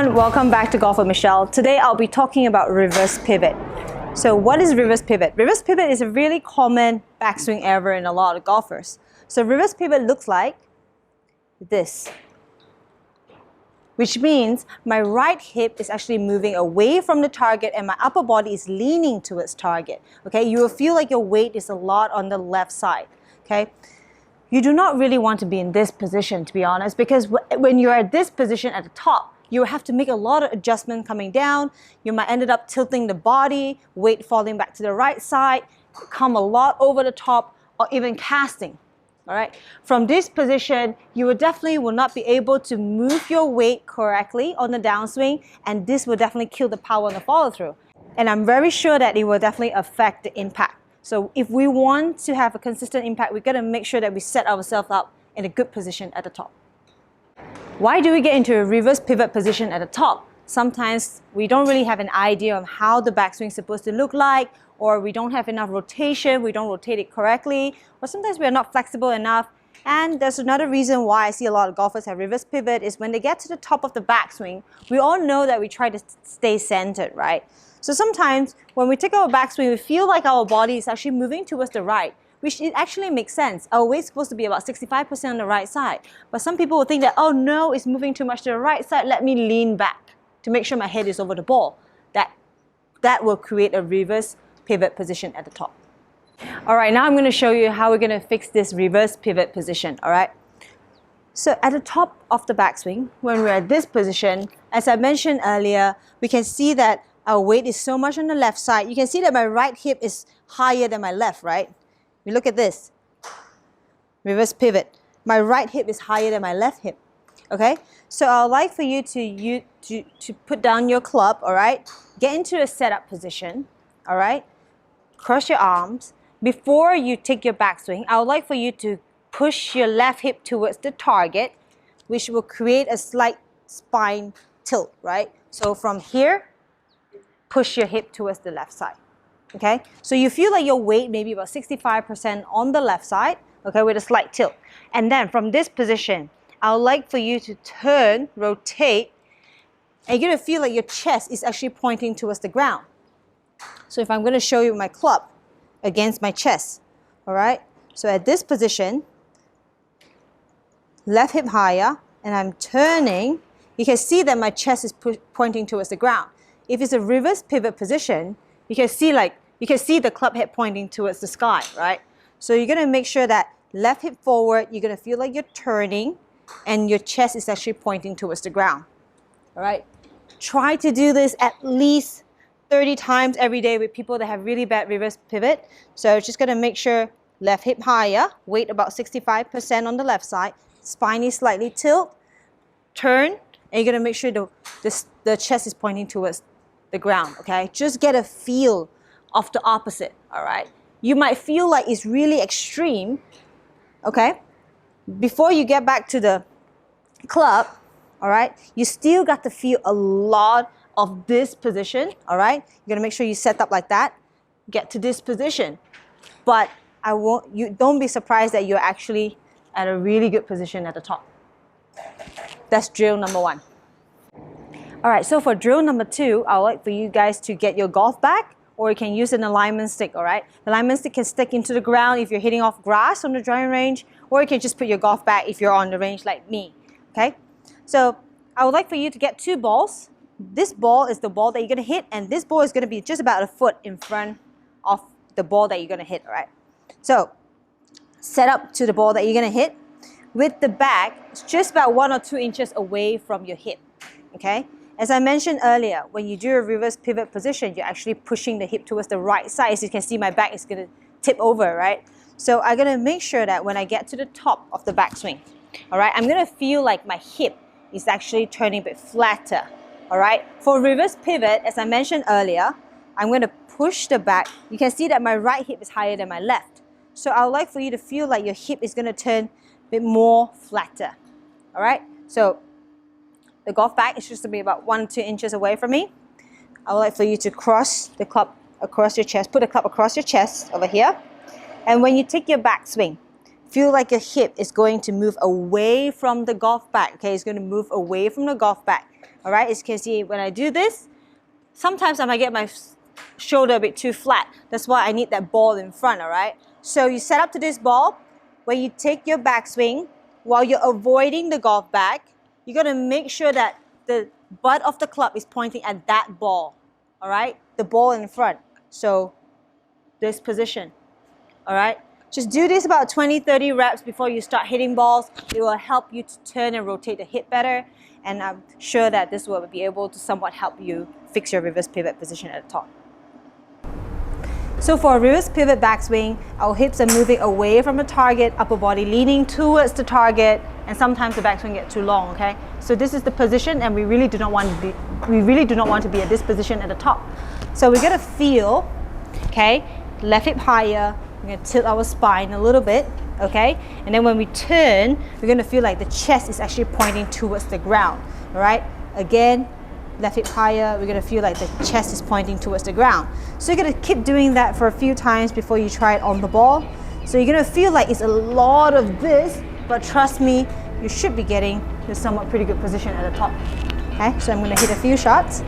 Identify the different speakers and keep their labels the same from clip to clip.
Speaker 1: everyone, welcome back to Golf with Michelle. Today I'll be talking about reverse pivot. So what is reverse pivot? Reverse pivot is a really common backswing error in a lot of golfers. So reverse pivot looks like this, which means my right hip is actually moving away from the target and my upper body is leaning towards target. Okay, you will feel like your weight is a lot on the left side. Okay, you do not really want to be in this position, to be honest, because when you're at this position at the top, you have to make a lot of adjustment coming down. You might end up tilting the body, weight falling back to the right side, come a lot over the top, or even casting. All right. From this position, you will not be able to move your weight correctly on the downswing, and this will definitely kill the power on the follow through. And I'm very sure that it will definitely affect the impact. So if we want to have a consistent impact, we've got to make sure that we set ourselves up in a good position at the top. Why do we get into a reverse pivot position at the top? Sometimes we don't really have an idea of how the backswing is supposed to look like, or we don't have enough rotation, we don't rotate it correctly, or sometimes we are not flexible enough. And there's another reason why I see a lot of golfers have reverse pivot is when they get to the top of the backswing, we all know that we try to stay centered, right? So sometimes when we take our backswing, we feel like our body is actually moving towards the right, which it actually makes sense. Our weight's supposed to be about 65% on the right side. But some people will think that, oh no, it's moving too much to the right side, let me lean back to make sure my head is over the ball. That will create a reverse pivot position at the top. All right, now I'm going to show you how we're going to fix this reverse pivot position, all right? So at the top of the backswing, when we're at this position, as I mentioned earlier, we can see that our weight is so much on the left side. You can see that my right hip is higher than my left, right? We look at this, reverse pivot. My right hip is higher than my left hip, okay? So I'd like for you to put down your club, all right? Get into a setup position, all right? Cross your arms. Before you take your backswing, I would like for you to push your left hip towards the target, which will create a slight spine tilt, right? So from here, push your hip towards the left side. Okay, so you feel like your weight maybe about 65% on the left side, okay, with a slight tilt. And then from this position, I would like for you to turn, rotate, and you're going to feel like your chest is actually pointing towards the ground. So if I'm going to show you my club against my chest, all right, so at this position, left hip higher, and I'm turning, you can see that my chest is pointing towards the ground. If it's a reverse pivot position, you can see the club head pointing towards the sky, right? So you're going to make sure that left hip forward, you're going to feel like you're turning and your chest is actually pointing towards the ground, all right? Try to do this at least 30 times every day with people that have really bad reverse pivot. So just going to make sure left hip higher, weight about 65% on the left side, spine is slightly tilt, turn, and you're going to make sure the chest is pointing towards the ground, okay? Just get a feel of the opposite, all right? You might feel like it's really extreme, okay? Before you get back to the club, all right, you still got to feel a lot of this position, all right? You're gonna make sure you set up like that, get to this position. But you don't be surprised that you're actually at a really good position at the top. That's drill number one. All right, so for drill number two, I would like for you guys to get your golf bag, or you can use an alignment stick, all right? The alignment stick can stick into the ground if you're hitting off grass on the driving range, or you can just put your golf bag if you're on the range like me, okay? So I would like for you to get two balls. This ball is the ball that you're gonna hit, and this ball is gonna be just about a foot in front of the ball that you're gonna hit, all right? So set up to the ball that you're gonna hit. With the bag, it's just about 1 or 2 inches away from your hip, okay? As I mentioned earlier, when you do a reverse pivot position, you're actually pushing the hip towards the right side. As you can see, my back is going to tip over, right? So I'm going to make sure that when I get to the top of the backswing, all right, I'm going to feel like my hip is actually turning a bit flatter, all right? For reverse pivot, as I mentioned earlier, I'm going to push the back. You can see that my right hip is higher than my left. So I would like for you to feel like your hip is going to turn a bit more flatter, all right? So the golf bag is just to be about 1 or 2 inches away from me. I would like for you to cross the club across your chest, put the club across your chest over here. And when you take your backswing, feel like your hip is going to move away from the golf bag, okay? It's going to move away from the golf bag. All right, as you can see, when I do this, sometimes I might get my shoulder a bit too flat. That's why I need that ball in front, all right? So you set up to this ball. When you take your backswing, while you're avoiding the golf bag, you're gonna make sure that the butt of the club is pointing at that ball, all right? The ball in front. So this position, all right? Just do this about 20-30 reps before you start hitting balls. It will help you to turn and rotate the hip better, and I'm sure that this will be able to somewhat help you fix your reverse pivot position at the top. So for a reverse pivot backswing, our hips are moving away from the target, upper body leaning towards the target, and sometimes the backswing gets too long, okay? So this is the position, and we really do not want to be at this position at the top. So we're gonna feel, okay, left hip higher, we're gonna tilt our spine a little bit, okay? And then when we turn, we're gonna feel like the chest is actually pointing towards the ground, all right? Again, left hip higher, we're gonna feel like the chest is pointing towards the ground. So you're gonna keep doing that for a few times before you try it on the ball. So you're gonna feel like it's a lot of this, but trust me, you should be getting to a somewhat pretty good position at the top. Okay, so I'm gonna hit a few shots.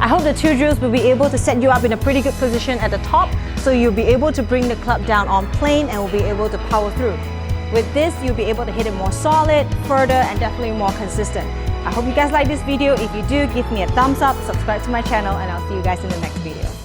Speaker 1: I hope the two drills will be able to set you up in a pretty good position at the top, so you'll be able to bring the club down on plane and will be able to power through. With this, you'll be able to hit it more solid, further, and definitely more consistent. I hope you guys like this video. If you do, give me a thumbs up, subscribe to my channel, and I'll see you guys in the next video.